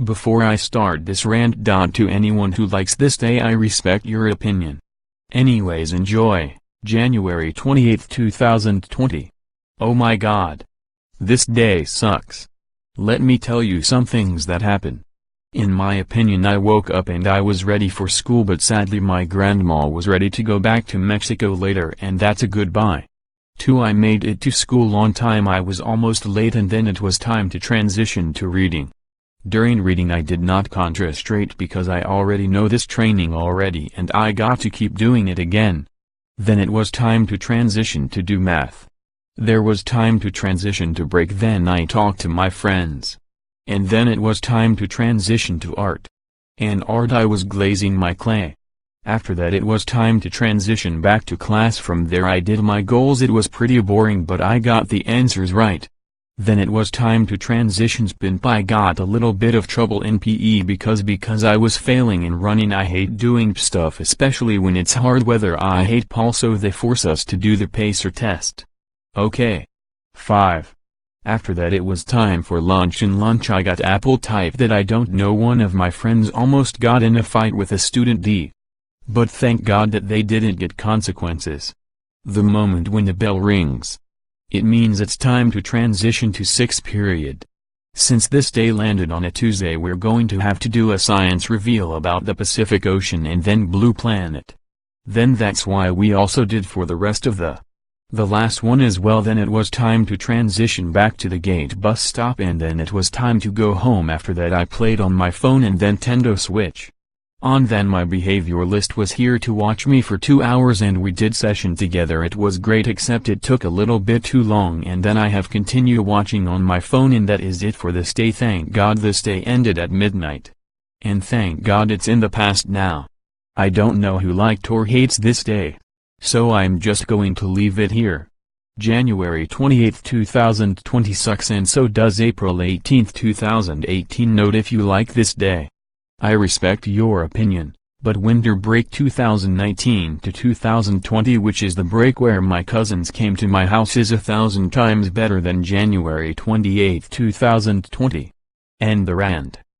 Before I start this rant. To anyone who likes this day, I respect your opinion. Anyways, enjoy. January 28, 2020. Oh my god. This day sucks. Let me tell you some things that happened. In my opinion, I woke up and I was ready for school, but sadly my grandma was ready to go back to Mexico later, and that's a goodbye. 2. I made it to school on time. I was almost late, and then it was time to transition to reading. During reading I did not concentrate because I already know this training already and I got to keep doing it again. Then it was time to transition to do math. There was time to transition to break, then I talked to my friends. And then it was time to transition to art. And art I was glazing my clay. After that it was time to transition back to class. From there I did my goals. It was pretty boring, but I got the answers right. Then it was time to transition sprint. I got a little bit of trouble in PE because I was failing in running. I hate doing stuff, especially when it's hard weather. I hate Paul, so they force us to do the pacer test. Okay. 5. After that it was time for lunch. In lunch I got apple type that I don't know. One of my friends almost got in a fight with a student D. But thank God that they didn't get consequences. The moment when the bell rings, it means it's time to transition to 6th period. Since this day landed on a Tuesday, we're going to have to do a science reveal about the Pacific Ocean and then Blue Planet. Then that's why we also did for the rest of the last one as well. Then it was time to transition back to the gate bus stop, and then it was time to go home. After that I played on my phone and then Nintendo Switch. Then my behavioralist was here to watch me for 2 hours and we did session together. It was great, except it took a little bit too long, and then I have continued watching on my phone, and that is it for this day. Thank God this day ended at midnight. And thank God it's in the past now. I don't know who liked or hates this day. So I'm just going to leave it here. January 28, 2020 sucks, and so does April 18, 2018. Note: if you like this day, I respect your opinion, but winter break 2019 to 2020, which is the break where my cousins came to my house, is 1,000 times better than January 28, 2020. End the rant.